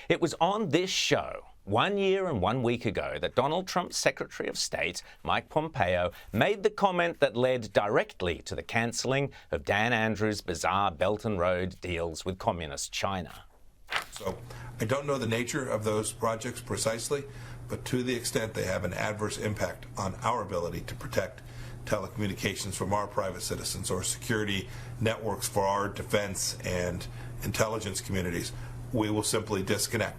It was on this show 1 year and 1 week ago that Donald Trump's Secretary of State, Mike Pompeo, made the comment that led directly to the cancelling of Dan Andrews' bizarre Belt and Road deals with communist China. So I don't know the nature of those projects precisely, but to the extent they have an adverse impact on our ability to protect telecommunications from our private citizens or security networks for our defense and intelligence communities, we will simply disconnect.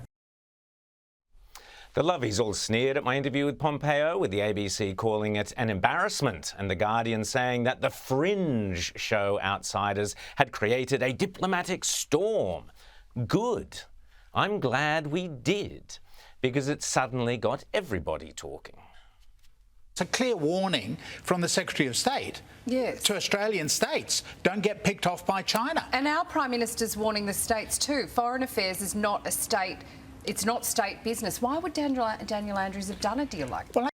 The Lovies all sneered at my interview with Pompeo, with the ABC calling it an embarrassment, and The Guardian saying that the fringe show Outsiders had created a diplomatic storm. Good. I'm glad we did, because it suddenly got everybody talking. It's a clear warning from the Secretary of State to Australian states. Don't get picked off by China. And our Prime Minister's warning the states too. Foreign affairs is not a state, it's not state business. Why would Daniel Andrews have done a deal like that?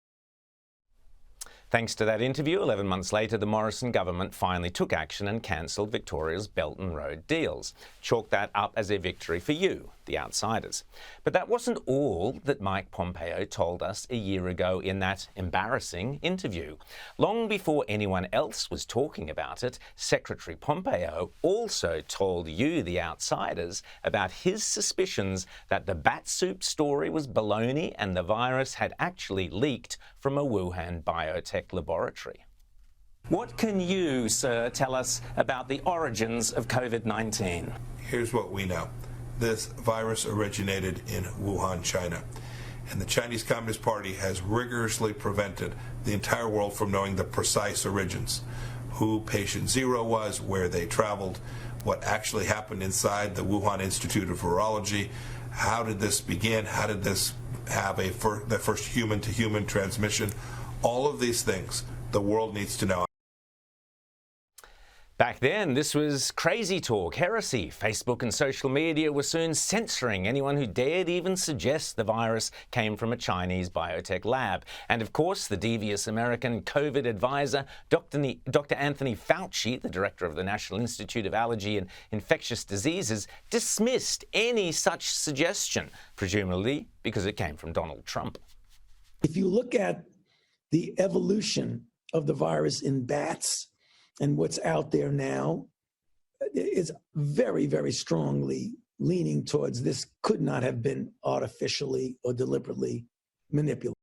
Thanks to that interview, 11 months later, the Morrison government finally took action and cancelled Victoria's Belt and Road deals. Chalk that up as a victory for you, the outsiders. But that wasn't all that Mike Pompeo told us a year ago in that embarrassing interview. Long before anyone else was talking about it, Secretary Pompeo also told you, the outsiders, about his suspicions that the bat soup story was baloney and the virus had actually leaked from a Wuhan biotech laboratory. What can you, sir, tell us about the origins of COVID-19? Here's what we know. This virus originated in Wuhan, China. And the Chinese Communist Party has rigorously prevented the entire world from knowing the precise origins. Who patient zero was, where they traveled, what actually happened inside the Wuhan Institute of Virology, how did this begin, how did this have the first human-to-human transmission. All of these things the world needs to know. Back then, this was crazy talk, heresy. Facebook and social media were soon censoring anyone who dared even suggest the virus came from a Chinese biotech lab. And of course, the devious American COVID advisor, Dr. Anthony Fauci, the director of the National Institute of Allergy and Infectious Diseases, dismissed any such suggestion, presumably because it came from Donald Trump. If you look at the evolution of the virus in bats and what's out there now, is very, very strongly leaning towards this could not have been artificially or deliberately manipulated.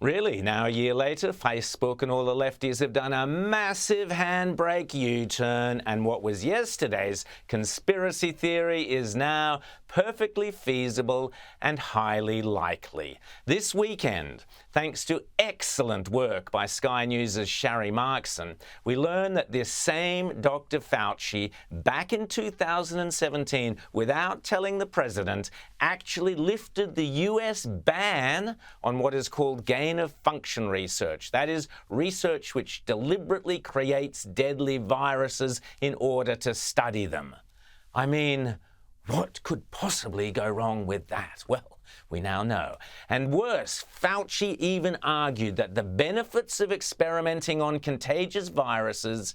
Really? Now, a year later, Facebook and all the lefties have done a massive handbrake U-turn, and what was yesterday's conspiracy theory is now perfectly feasible and highly likely. This weekend, thanks to excellent work by Sky News' Shari Markson, we learn that this same Dr. Fauci, back in 2017, without telling the president, actually lifted the US ban on what is called gain-of-function research. That is, research which deliberately creates deadly viruses in order to study them. I mean, what could possibly go wrong with that? Well, we now know. And worse, Fauci even argued that the benefits of experimenting on contagious viruses,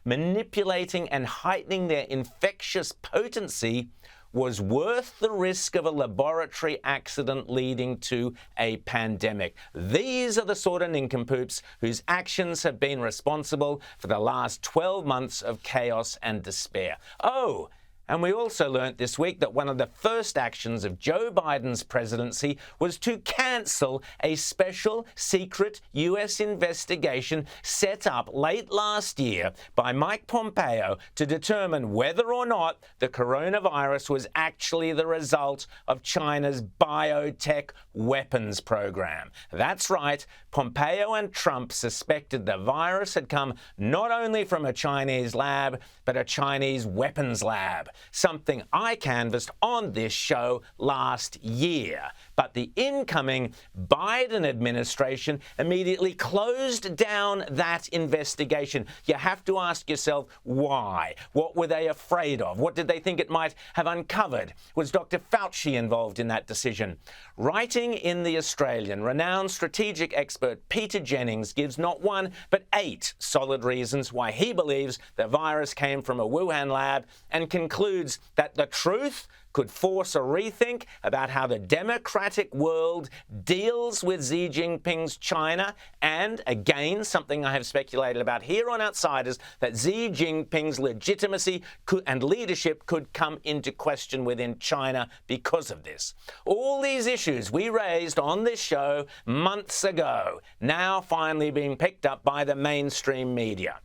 manipulating and heightening their infectious potency, was worth the risk of a laboratory accident leading to a pandemic. These are the sort of nincompoops whose actions have been responsible for the last 12 months of chaos and despair. Oh, and we also learnt this week that one of the first actions of Joe Biden's presidency was to cancel a special secret US investigation set up late last year by Mike Pompeo to determine whether or not the coronavirus was actually the result of China's biotech weapons program. That's right, Pompeo and Trump suspected the virus had come not only from a Chinese lab, but a Chinese weapons lab. Something I canvassed on this show last year. But the incoming Biden administration immediately closed down that investigation. You have to ask yourself why. What were they afraid of? What did they think it might have uncovered? Was Dr. Fauci involved in that decision? Writing in The Australian, renowned strategic expert Peter Jennings gives not one but 8 solid reasons why he believes the virus came from a Wuhan lab and concludes concludes that the truth could force a rethink about how the democratic world deals with Xi Jinping's China, and again, something I have speculated about here on Outsiders, that Xi Jinping's legitimacy and leadership could come into question within China because of this. All these issues we raised on this show months ago, now finally being picked up by the mainstream media.